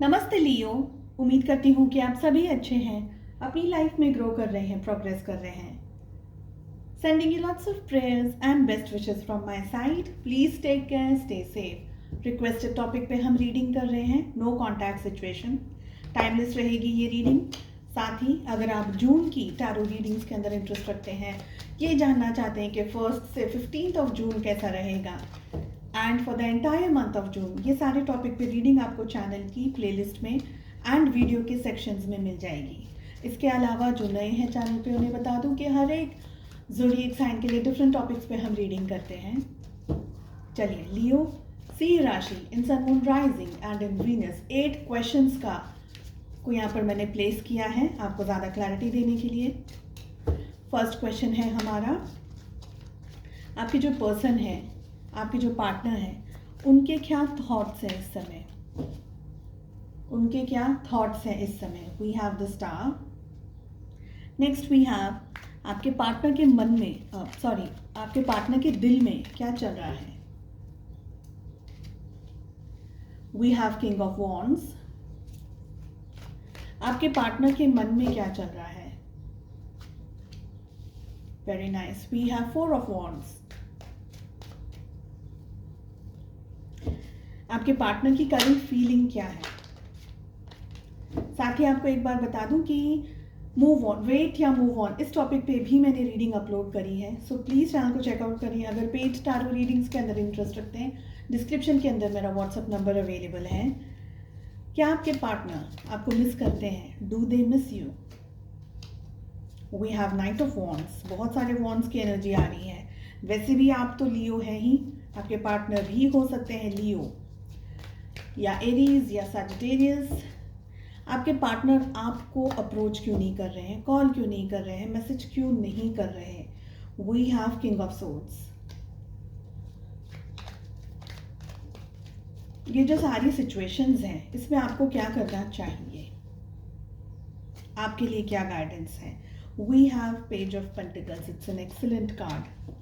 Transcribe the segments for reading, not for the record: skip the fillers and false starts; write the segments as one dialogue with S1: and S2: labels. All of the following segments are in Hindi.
S1: नमस्ते लियो। उम्मीद करती हूँ कि आप सभी अच्छे हैं, अपनी लाइफ में ग्रो कर रहे हैं, प्रोग्रेस कर रहे हैं। Sending you lots of prayers and best wishes from my side. Please take care, stay safe. Requested topic पे हम रीडिंग कर रहे हैं, नो कॉन्टैक्ट सिचुएशन। टाइमलेस रहेगी ये रीडिंग। साथ ही अगर आप जून की टैरो रीडिंग्स के अंदर इंटरेस्ट रखते हैं, ये जानना चाहते हैं कि 1 से 15 जून कैसा रहेगा and for the entire month of June, ये सारे टॉपिक पे रीडिंग आपको चैनल की प्लेलिस्ट में एंड वीडियो के सेक्शंस में मिल जाएगी। इसके अलावा जो नए हैं चैनल पे उन्हें बता दूं कि हर एक ज़ोडिएक साइन के लिए डिफरेंट टॉपिक्स पे हम रीडिंग करते हैं। चलिए, लियो सी राशि in sun moon rising and in Venus 8 questions का को यहाँ पर मैंने प्लेस किया है आपको ज़्यादा क्लैरिटी देने के लिए। फर्स्ट क्वेश्चन है हमारा, आपके जो पर्सन है, आपके जो पार्टनर है, उनके क्या थॉट्स हैं इस समय, उनके क्या थॉट्स हैं इस समय। We have the star. Next we have आपके पार्टनर के मन में आपके पार्टनर के दिल में क्या चल रहा है। We have king of wands. आपके पार्टनर के मन में क्या चल रहा है। Very nice. We have 4 of wands. आपके पार्टनर की करंट फीलिंग क्या है। साथ ही आपको एक बार बता दूं कि मूव ऑन, वेट या मूव ऑन, इस टॉपिक पे भी मैंने रीडिंग अपलोड करी है, सो प्लीज़ चैनल को चेकआउट करिए। अगर पेड टैरो रीडिंग्स के अंदर इंटरेस्ट रखते हैं, डिस्क्रिप्शन के अंदर मेरा व्हाट्सएप नंबर अवेलेबल है। क्या आपके पार्टनर आपको मिस करते हैं? Do they miss you? We have knight of wands. बहुत सारे वॉन्ड्स की एनर्जी आ रही है। वैसे भी आप तो लियो है ही, आपके पार्टनर भी हो सकते हैं लियो या एरीज या सैजिटेरियस। आपके पार्टनर आपको अप्रोच क्यों नहीं कर रहे हैं, कॉल क्यों नहीं कर रहे हैं, मैसेज क्यों नहीं कर रहे हैं। We have king of swords. ये जो सारी सिचुएशंस हैं, इसमें आपको क्या करना चाहिए, आपके लिए क्या गाइडेंस है। We have page of pentacles. It's an excellent card.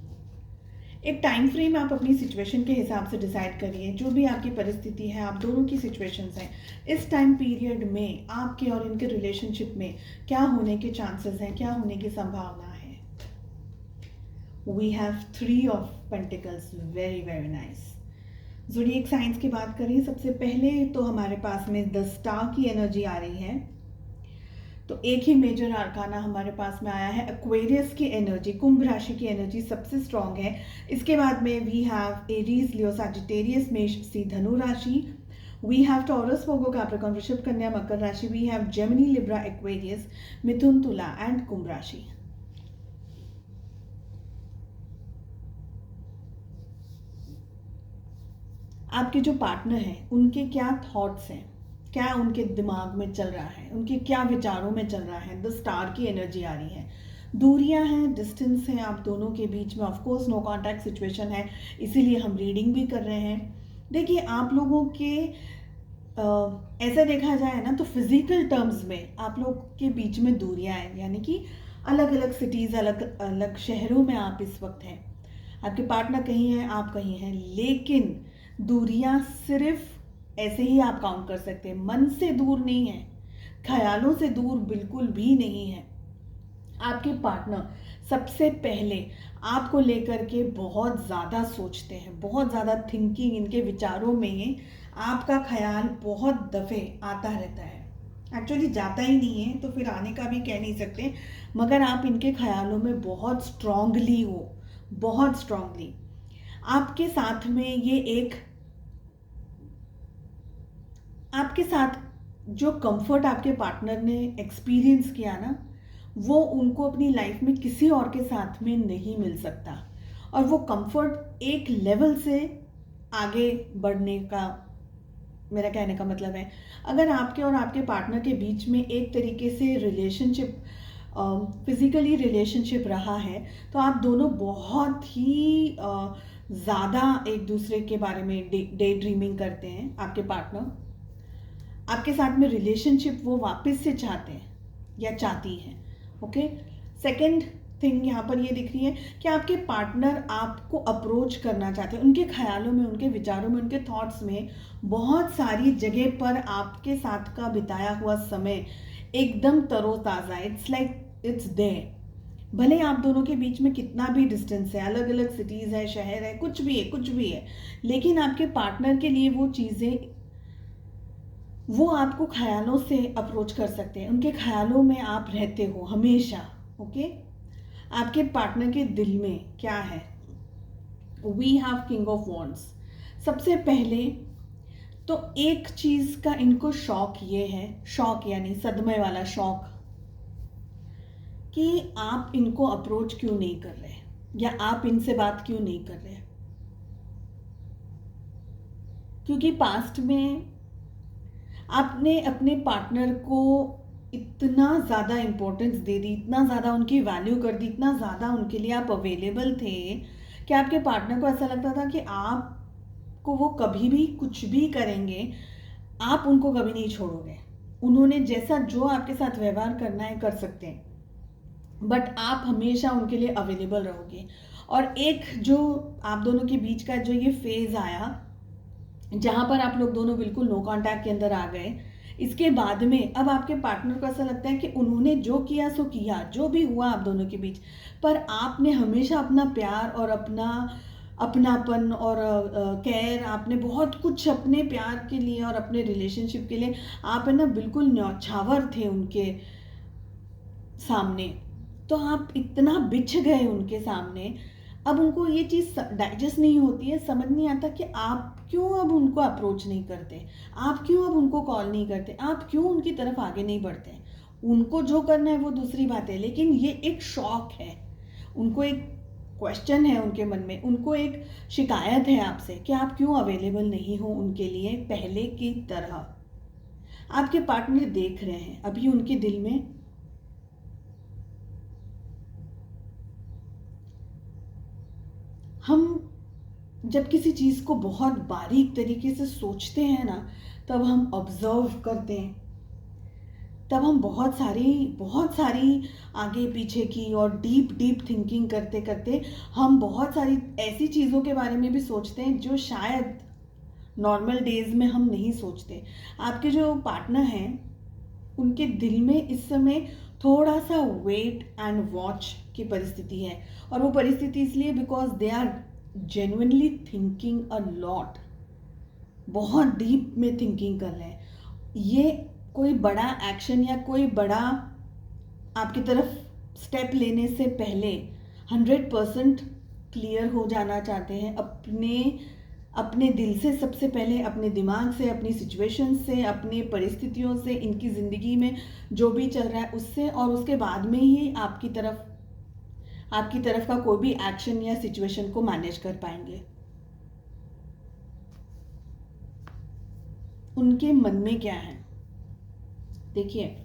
S1: एक टाइम फ्रेम आप अपनी सिचुएशन के हिसाब से डिसाइड करिए। जो भी आपकी परिस्थिति है, आप दोनों की सिचुएशंस हैं, इस टाइम पीरियड में आपके और इनके रिलेशनशिप में क्या होने के चांसेस हैं, क्या होने की संभावना है। We have 3 of pentacles. Very very nice. Zodiac science की बात करें, सबसे पहले तो हमारे पास में द स्टार की एनर्जी आ रही है। तो एक ही मेजर आर्काना हमारे पास में आया है, एक्वेरियस की एनर्जी, कुंभ राशि की एनर्जी सबसे स्ट्रांग है। इसके बाद में we have Aries, Leo, Sagittarius, Mesh, सी, धनु राशि। We have Taurus, Virgo, Capricorn, Vrishabh, Kanya, Makar राशि। We have Gemini, Libra, Aquarius, Mithun, Tula and कुंभ राशि। आपके जो पार्टनर हैं, उनके क्या थॉट्स हैं, क्या उनके दिमाग में चल रहा है, उनके क्या विचारों में चल रहा है। द स्टार की एनर्जी आ रही है। दूरियां हैं, डिस्टेंस है आप दोनों के बीच में। Of course no contact situation है, इसीलिए हम रीडिंग भी कर रहे हैं। देखिए, आप लोगों के ऐसा देखा जाए ना तो फिजिकल टर्म्स में आप लोग के बीच में दूरियां हैं, यानी कि अलग अलग सिटीज़, अलग अलग शहरों में आप इस वक्त हैं। आपके पार्टनर कहीं हैं, आप कहीं हैं, लेकिन दूरियां सिर्फ ऐसे ही आप काउंट कर सकते हैं। मन से दूर नहीं है, ख्यालों से दूर बिल्कुल भी नहीं है। आपके पार्टनर सबसे पहले आपको लेकर के बहुत ज़्यादा सोचते हैं, बहुत ज़्यादा थिंकिंग, इनके विचारों में आपका ख्याल बहुत दफ़े आता रहता है। एक्चुअली जाता ही नहीं है, तो फिर आने का भी कह नहीं सकते, मगर आप इनके ख्यालों में बहुत स्ट्रांगली हो, बहुत स्ट्रांगली। आपके साथ में ये एक, आपके साथ जो कंफर्ट आपके पार्टनर ने एक्सपीरियंस किया ना, वो उनको अपनी लाइफ में किसी और के साथ में नहीं मिल सकता। और वो कंफर्ट एक लेवल से आगे बढ़ने का मेरा कहने का मतलब है, अगर आपके और आपके पार्टनर के बीच में एक तरीके से रिलेशनशिप, फिजिकली रिलेशनशिप रहा है, तो आप दोनों बहुत ही ज़्यादा एक दूसरे के बारे में डे ड्रीमिंग करते हैं। आपके पार्टनर आपके साथ में रिलेशनशिप वो वापस से चाहते हैं या चाहती हैं। ओके। सेकंड, थिंग यहाँ पर ये दिख रही है कि आपके पार्टनर आपको अप्रोच करना चाहते हैं। उनके ख्यालों में, उनके विचारों में, उनके थॉट्स में बहुत सारी जगह पर आपके साथ का बिताया हुआ समय एकदम तरोताज़ा, इट्स लाइक इट्स देयर। भले आप दोनों के बीच में कितना भी डिस्टेंस है, अलग अलग सिटीज़ है, शहर है, कुछ भी है, कुछ भी है, लेकिन आपके पार्टनर के लिए वो चीज़ें, वो आपको ख्यालों से अप्रोच कर सकते हैं। उनके ख्यालों में आप रहते हो हमेशा। ओके, आपके पार्टनर के दिल में क्या है? We have king of wands. सबसे पहले तो एक चीज़ का इनको शौक ये है, शौक यानी सदमे वाला शौक, कि आप इनको अप्रोच क्यों नहीं कर रहे, या आप इनसे बात क्यों नहीं कर रहे। क्योंकि पास्ट में आपने अपने पार्टनर को इतना ज़्यादा इम्पोर्टेंस दे दी, इतना ज़्यादा उनकी वैल्यू कर दी, इतना ज़्यादा उनके लिए आप अवेलेबल थे कि आपके पार्टनर को ऐसा लगता था कि आपको वो कभी भी कुछ भी करेंगे, आप उनको कभी नहीं छोड़ोगे। उन्होंने जैसा जो आपके साथ व्यवहार करना है कर सकते हैं, बट आप हमेशा उनके लिए अवेलेबल रहोगे। और एक जो आप दोनों के बीच का जो ये फेज़ आया जहाँ पर आप लोग दोनों बिल्कुल नो कांटेक्ट के अंदर आ गए, इसके बाद में अब आपके पार्टनर को ऐसा लगता है कि उन्होंने जो किया सो किया, जो भी हुआ आप दोनों के बीच, पर आपने हमेशा अपना प्यार और अपनापन और केयर, आपने बहुत कुछ अपने प्यार के लिए और अपने रिलेशनशिप के लिए आप है ना बिल्कुल न्यौछावर थे उनके सामने। तो आप इतना बिछ गए उनके सामने, अब उनको ये चीज़ डाइजेस्ट नहीं होती है, समझ नहीं आता कि आप क्यों अब उनको अप्रोच नहीं करते, आप क्यों अब उनको कॉल नहीं करते, आप क्यों उनकी तरफ आगे नहीं बढ़ते। उनको जो करना है वो दूसरी बात है, लेकिन ये एक शौक है, उनको एक क्वेश्चन है उनके मन में, उनको एक शिकायत है आपसे कि आप क्यों अवेलेबल नहीं हो उनके लिए पहले की तरह। आपके पार्टनर देख रहे हैं अभी उनके दिल में हम जब किसी चीज़ को बहुत बारीक तरीके से सोचते हैं ना, तब हम ऑब्जर्व करते हैं, तब हम बहुत सारी आगे पीछे की और डीप डीप थिंकिंग करते करते हम बहुत सारी ऐसी चीज़ों के बारे में भी सोचते हैं जो शायद नॉर्मल डेज में हम नहीं सोचते। आपके जो पार्टनर हैं उनके दिल में इस समय थोड़ा सा वेट एंड वॉच की परिस्थिति है, और वो परिस्थिति इसलिए because they are genuinely thinking a lot, बहुत डीप में थिंकिंग कर रहे हैं। ये कोई बड़ा एक्शन या कोई बड़ा आपकी तरफ स्टेप लेने से पहले 100% क्लियर हो जाना चाहते हैं अपने दिल से, सबसे पहले अपने दिमाग से, अपनी सिचुएशन से, अपनी परिस्थितियों से, इनकी ज़िंदगी में जो भी चल रहा है उससे, और उसके बाद में ही आपकी तरफ का कोई भी एक्शन या सिचुएशन को मैनेज कर पाएंगे। उनके मन में क्या है देखिए,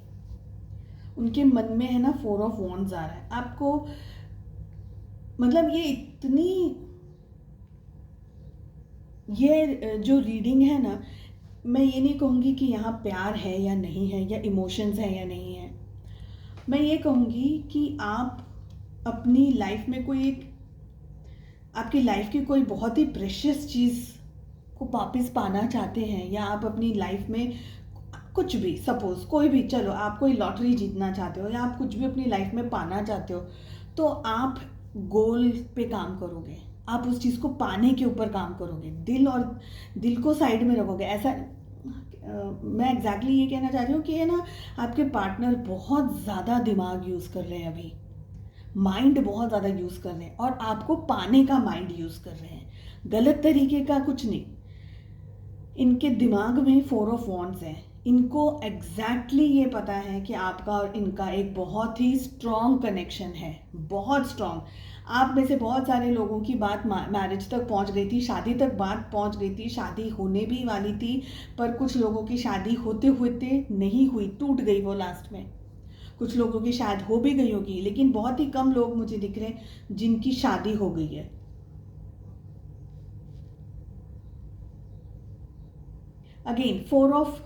S1: उनके मन में है ना 4 ऑफ वॉन्ड्स आ रहा है आपको, मतलब ये जो रीडिंग है ना, मैं ये नहीं कहूँगी कि यहाँ प्यार है या नहीं है, या इमोशंस है या नहीं है। मैं ये कहूँगी कि आप अपनी लाइफ में आपकी लाइफ की कोई बहुत ही प्रेशियस चीज़ को वापस पाना चाहते हैं, या आप अपनी लाइफ में कुछ भी, सपोज कोई भी, चलो आप कोई लॉटरी जीतना चाहते हो, या आप कुछ भी अपनी लाइफ में पाना चाहते हो, तो आप गोल पे काम करोगे, आप उस चीज़ को पाने के ऊपर काम करोगे, दिल को साइड में रखोगे। ऐसा मैं एग्जैक्टली ये कहना चाह रही हूँ कि है ना, आपके पार्टनर बहुत ज़्यादा दिमाग यूज़ कर रहे हैं अभी, माइंड बहुत ज़्यादा यूज़ कर रहे हैं, और आपको पाने का माइंड यूज़ कर रहे हैं, गलत तरीके का कुछ नहीं। इनके दिमाग में 4 ऑफ वॉन्ड्स है, इनको एग्जैक्टली ये पता है कि आपका और इनका एक बहुत ही स्ट्रॉन्ग कनेक्शन है, बहुत स्ट्रॉन्ग। आप में से बहुत सारे लोगों की बात मैरिज तक पहुंच गई थी, शादी तक बात पहुंच गई थी, शादी होने भी वाली थी, पर कुछ लोगों की शादी होते होते नहीं हुई, टूट गई वो लास्ट में। कुछ लोगों की शायद हो भी गई होगी, लेकिन बहुत ही कम लोग मुझे दिख रहे हैं जिनकी शादी हो गई है। अगेन फोर ऑफ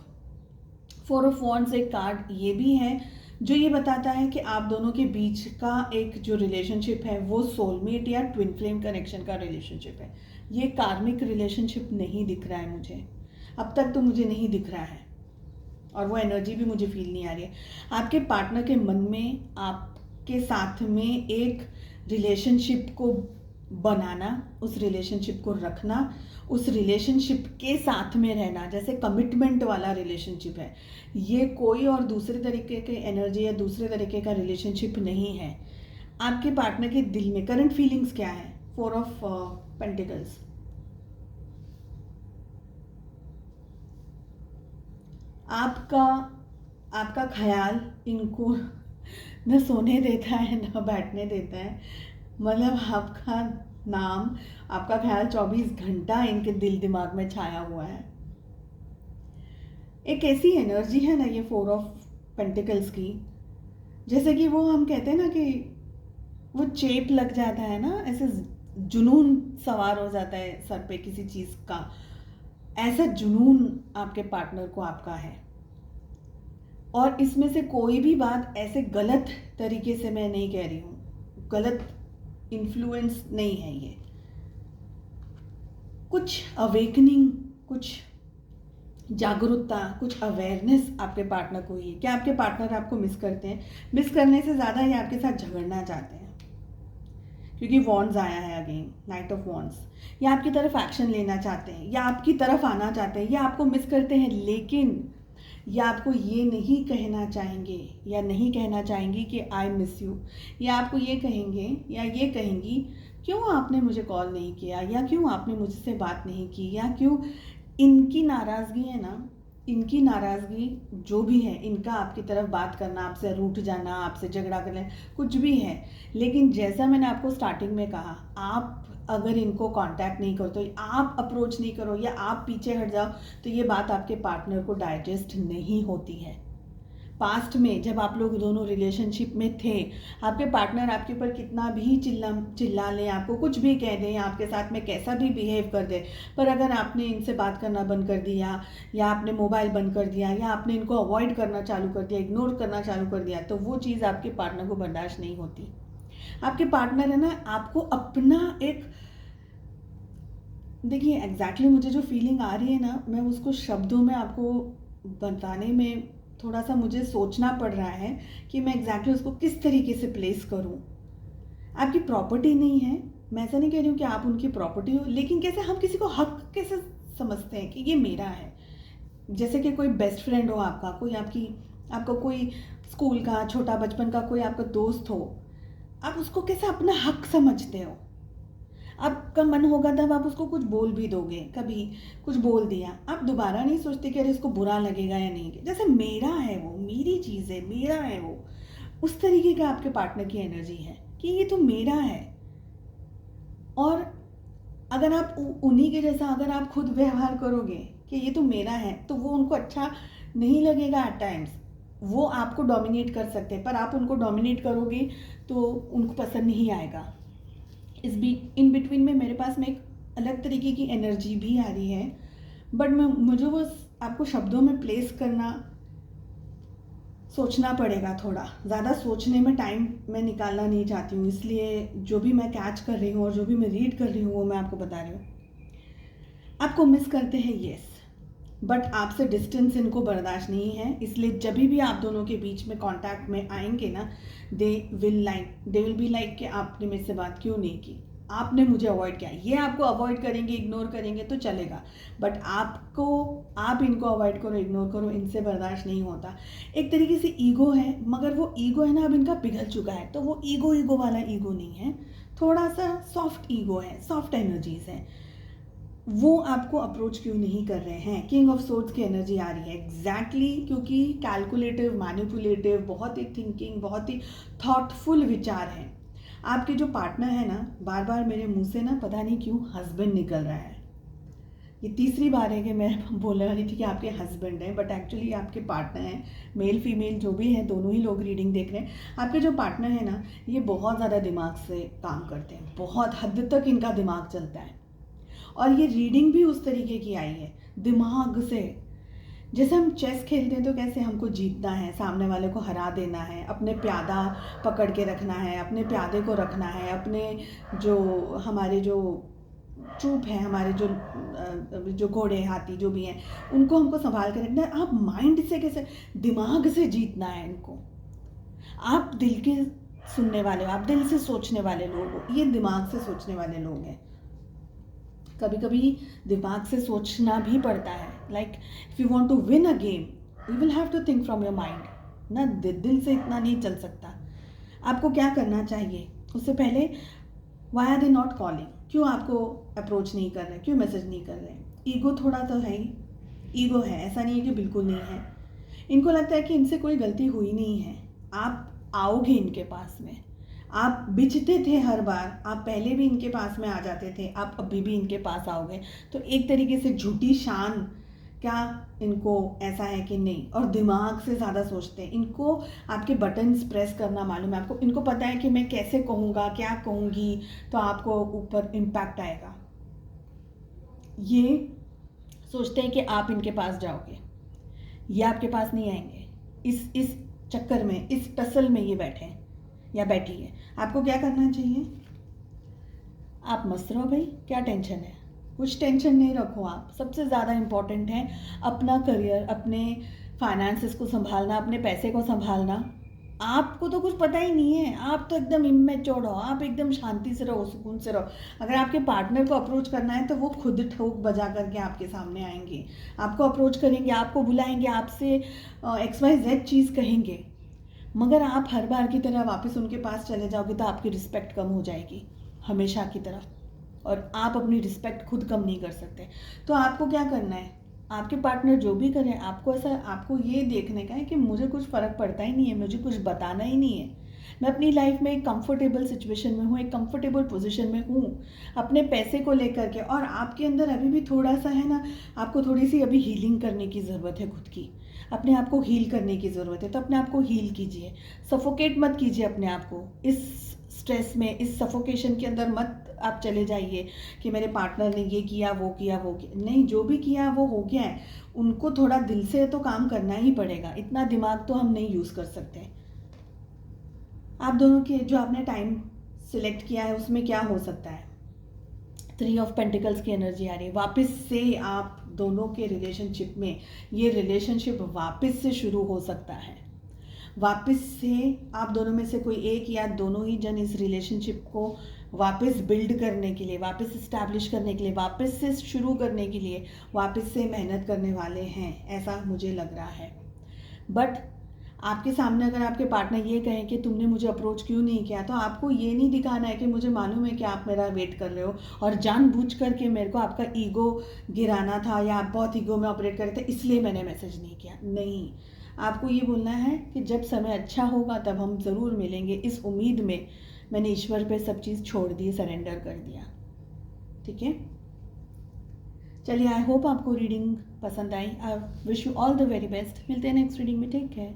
S1: वॉन्ड्स एक कार्ड ये भी है जो ये बताता है कि आप दोनों के बीच का एक जो रिलेशनशिप है वो सोलमेट या ट्विन फ्लेम कनेक्शन का रिलेशनशिप है। ये कार्मिक रिलेशनशिप नहीं दिख रहा है मुझे, अब तक तो मुझे नहीं दिख रहा है, और वो एनर्जी भी मुझे फील नहीं आ रही है। आपके पार्टनर के मन में आपके साथ में एक रिलेशनशिप को बनाना, उस रिलेशनशिप को रखना, उस रिलेशनशिप के साथ में रहना, जैसे कमिटमेंट वाला रिलेशनशिप है, ये कोई और दूसरे तरीके के एनर्जी या दूसरे तरीके का रिलेशनशिप नहीं है। आपके पार्टनर के दिल में करंट फीलिंग्स क्या है? 4 ऑफ पेंटिकल्स। आपका ख्याल इनको न सोने देता है न बैठने देता है। मतलब आपका नाम, आपका ख्याल 24 घंटा इनके दिल दिमाग में छाया हुआ है। एक ऐसी एनर्जी है ना ये 4 ऑफ पेंटिकल्स की, जैसे कि वो हम कहते हैं ना कि वो चेप लग जाता है ना, ऐसे जुनून सवार हो जाता है सर पे किसी चीज़ का, ऐसा जुनून आपके पार्टनर को आपका है। और इसमें से कोई भी बात ऐसे गलत तरीके से मैं नहीं कह रही हूँ, गलत इन्फ्लुएंस नहीं है ये। कुछ अवेकनिंग, कुछ जागरूकता, कुछ अवेयरनेस आपके पार्टनर को ही है। क्या आपके पार्टनर आपको मिस करते हैं? मिस करने से ज़्यादा ये आपके साथ झगड़ना चाहते हैं, क्योंकि वॉन्ड्स आया है अगेन, नाइट ऑफ वॉन्ड्स। या आपकी तरफ एक्शन लेना चाहते हैं, या आपकी तरफ आना चाहते हैं, या आपको मिस करते हैं, लेकिन या आपको ये नहीं कहना चाहेंगे या नहीं कहना चाहेंगी कि आई मिस यू, या आपको ये कहेंगे या ये कहेंगी क्यों आपने मुझे कॉल नहीं किया, या क्यों आपने मुझसे बात नहीं की, या क्यों। इनकी नाराज़गी है ना, इनकी नाराज़गी जो भी है, इनका आपकी तरफ बात करना, आपसे रूठ जाना, आपसे झगड़ा करना, कुछ भी है, लेकिन जैसा मैंने आपको स्टार्टिंग में कहा, आप अगर इनको कांटेक्ट नहीं करो, तो आप अप्रोच नहीं करो या आप पीछे हट जाओ, तो ये बात आपके पार्टनर को डाइजेस्ट नहीं होती है। पास्ट में जब आप लोग दोनों रिलेशनशिप में थे, आपके पार्टनर आपके ऊपर कितना भी चिल्ला लें, आपको कुछ भी कह दें, आपके साथ में कैसा भी बिहेव कर दे, पर अगर आपने इनसे बात करना बंद कर दिया, या आपने मोबाइल बंद कर दिया, या आपने इनको अवॉइड करना चालू कर दिया, इग्नोर करना चालू कर दिया, तो वो चीज़ आपके पार्टनर को बर्दाश्त नहीं होती। आपके पार्टनर है ना, आपको अपना एक, देखिए एग्जैक्टली मुझे जो फीलिंग आ रही है ना, मैं उसको शब्दों में आपको बताने में थोड़ा सा मुझे सोचना पड़ रहा है कि मैं एग्जैक्टली उसको किस तरीके से प्लेस करूं। आपकी प्रॉपर्टी नहीं है, मैं ऐसा नहीं कह रही हूँ कि आप उनकी प्रॉपर्टी हो, लेकिन कैसे हम किसी को हक कैसे समझते हैं कि ये मेरा है। जैसे कि कोई बेस्ट फ्रेंड हो आपका, कोई आपका कोई स्कूल का, छोटा बचपन का कोई आपका दोस्त हो, आप उसको कैसे अपना हक समझते हो। आपका मन होगा तब आप उसको कुछ बोल भी दोगे, कभी कुछ बोल दिया, आप दोबारा नहीं सोचते कि अरे इसको बुरा लगेगा या नहीं, जैसे मेरा है वो, मेरी चीज़ है, मेरा है वो। उस तरीके का आपके पार्टनर की एनर्जी है कि ये तो मेरा है। और अगर आप उन्हीं के जैसा अगर आप खुद व्यवहार करोगे कि ये तो मेरा है, तो वो उनको अच्छा नहीं लगेगा। एट टाइम्स वो आपको डोमिनेट कर सकते हैं, पर आप उनको डोमिनेट करोगे तो उनको पसंद नहीं आएगा। इन बिटवीन में मेरे पास में एक अलग तरीके की एनर्जी भी आ रही है, बट मुझे वो आपको शब्दों में प्लेस करना, सोचना पड़ेगा। थोड़ा ज़्यादा सोचने में टाइम मैं निकालना नहीं चाहती हूँ, इसलिए जो भी मैं कैच कर रही हूँ और जो भी मैं रीड कर रही हूँ वो मैं आपको बता रही हूँ। आपको मिस करते हैं, येस, बट आपसे डिस्टेंस इनको बर्दाश्त नहीं है, इसलिए जब भी आप दोनों के बीच में कांटेक्ट में आएंगे ना, दे विल बी लाइक कि आपने मेरे से बात क्यों नहीं की, आपने मुझे अवॉइड किया। ये आपको अवॉइड करेंगे, इग्नोर करेंगे तो चलेगा, बट आप इनको अवॉइड करो, इग्नोर करो, इनसे बर्दाश्त नहीं होता। एक तरीके से ईगो है, मगर वो ईगो है ना अब इनका पिघल चुका है, तो वो ईगो वाला ईगो नहीं है, थोड़ा सा सॉफ्ट ईगो है, सॉफ्ट एनर्जीज है। वो आपको अप्रोच क्यों नहीं कर रहे हैं? किंग ऑफ सोर्ड्स की एनर्जी आ रही है एग्जैक्टली क्योंकि कैलकुलेटिव, मैनिपुलेटिव, बहुत ही थिंकिंग, बहुत ही थॉटफुल विचार हैं। आपके जो पार्टनर है ना, बार बार मेरे मुंह से ना पता नहीं क्यों हस्बैंड निकल रहा है। ये तीसरी बार है कि मैं बोलने वाली थी कि आपके हस्बैंड हैं, बट एक्चुअली आपके पार्टनर हैं। मेल फीमेल जो भी है, दोनों ही लोग रीडिंग देख रहे हैं। आपके जो पार्टनर है ना, ये बहुत ज़्यादा दिमाग से काम करते हैं, बहुत हद तक इनका दिमाग चलता है, और ये रीडिंग भी उस तरीके की आई है, दिमाग से, जैसे हम चेस खेलते हैं तो कैसे हमको जीतना है, सामने वाले को हरा देना है, अपने प्यादा पकड़ के रखना है, अपने प्यादे को रखना है, अपने जो हमारे जो ट्रूप है, हमारे जो घोड़े हाथी जो भी हैं उनको हमको संभाल के रखना है। आप माइंड से कैसे, दिमाग से जीतना है इनको। आप दिल के सुनने वाले हो, आप दिल से सोचने वाले लोग हो, ये दिमाग से सोचने वाले लोग हैं। कभी कभी दिमाग से सोचना भी पड़ता है। Like if you want to win a game you will have to think from your mind ना, दिल से इतना नहीं चल सकता। आपको क्या करना चाहिए उससे पहले, why are they not calling, क्यों आपको अप्रोच नहीं कर रहे, क्यों मैसेज नहीं कर रहे। ईगो थोड़ा तो है ही, ईगो है, ऐसा नहीं है कि बिल्कुल नहीं है। इनको लगता है कि इनसे कोई गलती हुई नहीं है। आप आओगे इनके पास में, आप बिछते थे हर बार, आप पहले भी इनके पास में आ जाते थे, आप अभी भी इनके पास आओगे। तो एक तरीके से झूठी शान, क्या इनको ऐसा है कि नहीं, और दिमाग से ज़्यादा सोचते हैं। इनको आपके बटन्स प्रेस करना मालूम है, आपको, इनको पता है कि मैं कैसे कहूँगा, क्या कहूँगी तो आपको ऊपर इम्पैक्ट आएगा। ये सोचते हैं कि आप इनके पास जाओगे, ये आपके पास नहीं आएंगे। इस चक्कर में, इस टसल में ये बैठे हैं या बैठी है। आपको क्या करना चाहिए, आप मस्त रहो भाई, क्या टेंशन है, कुछ टेंशन नहीं रखो। आप सबसे ज़्यादा इम्पॉर्टेंट है अपना करियर, अपने फाइनेंसेस को संभालना, अपने पैसे को संभालना। आपको तो कुछ पता ही नहीं है, आप तो एकदम इम्मेच्योर हो, आप एकदम शांति से रहो, सुकून से रहो। अगर आपके पार्टनर को अप्रोच करना है तो वो खुद ठोक बजा करके आपके सामने आएंगे, आपको अप्रोच करेंगे, आपको बुलाएंगे, आपसे XYZ चीज़ कहेंगे। मगर आप हर बार की तरह वापस उनके पास चले जाओगे तो आपकी रिस्पेक्ट कम हो जाएगी हमेशा की तरह, और आप अपनी रिस्पेक्ट खुद कम नहीं कर सकते। तो आपको क्या करना है, आपके पार्टनर जो भी करें, आपको ऐसा, आपको ये देखने का है कि मुझे कुछ फ़र्क पड़ता ही नहीं है, मुझे कुछ बताना ही नहीं है। मैं अपनी लाइफ में एक कंफर्टेबल सिचुएशन में हूँ, एक कंफर्टेबल पोजीशन में हूँ अपने पैसे को लेकर के। और आपके अंदर अभी भी थोड़ा सा है ना, आपको थोड़ी सी अभी हीलिंग करने की ज़रूरत है, खुद की, अपने आप को हील करने की ज़रूरत है। तो अपने आप को हील कीजिए, सफोकेट मत कीजिए अपने आप को। इस स्ट्रेस में, इस सफोकेशन के अंदर मत आप चले जाइए कि मेरे पार्टनर ने ये किया, वो किया, वो किया। नहीं, जो भी किया वो हो गया है, उनको थोड़ा दिल से तो काम करना ही पड़ेगा, इतना दिमाग तो हम नहीं यूज़ कर सकते। आप दोनों के जो आपने टाइम सिलेक्ट किया है उसमें क्या हो सकता है, 3 ऑफ पेंटिकल्स की एनर्जी आ रही है। वापस से आप दोनों के रिलेशनशिप में, ये रिलेशनशिप वापस से शुरू हो सकता है। वापस से आप दोनों में से कोई एक या दोनों ही जन इस रिलेशनशिप को वापस बिल्ड करने के लिए, वापस इस्टेब्लिश करने के लिए, वापस से शुरू करने के लिए वापस से मेहनत करने वाले हैं, ऐसा मुझे लग रहा है। बट आपके सामने अगर आपके पार्टनर ये कहें कि तुमने मुझे अप्रोच क्यों नहीं किया, तो आपको ये नहीं दिखाना है कि मुझे मालूम है कि आप मेरा वेट कर रहे हो और जानबूझ करके मेरे को आपका ईगो गिराना था या आप बहुत ईगो में ऑपरेट कर रहे थे इसलिए मैंने मैसेज नहीं किया। नहीं, आपको ये बोलना है कि जब समय अच्छा होगा तब हम ज़रूर मिलेंगे, इस उम्मीद में मैंने ईश्वर पे सब चीज़ छोड़ दी, सरेंडर कर दिया। ठीक है, चलिए, आई होप आपको रीडिंग पसंद आई। I wish you all the very best. मिलते हैं नेक्स्ट रीडिंग में। Take care.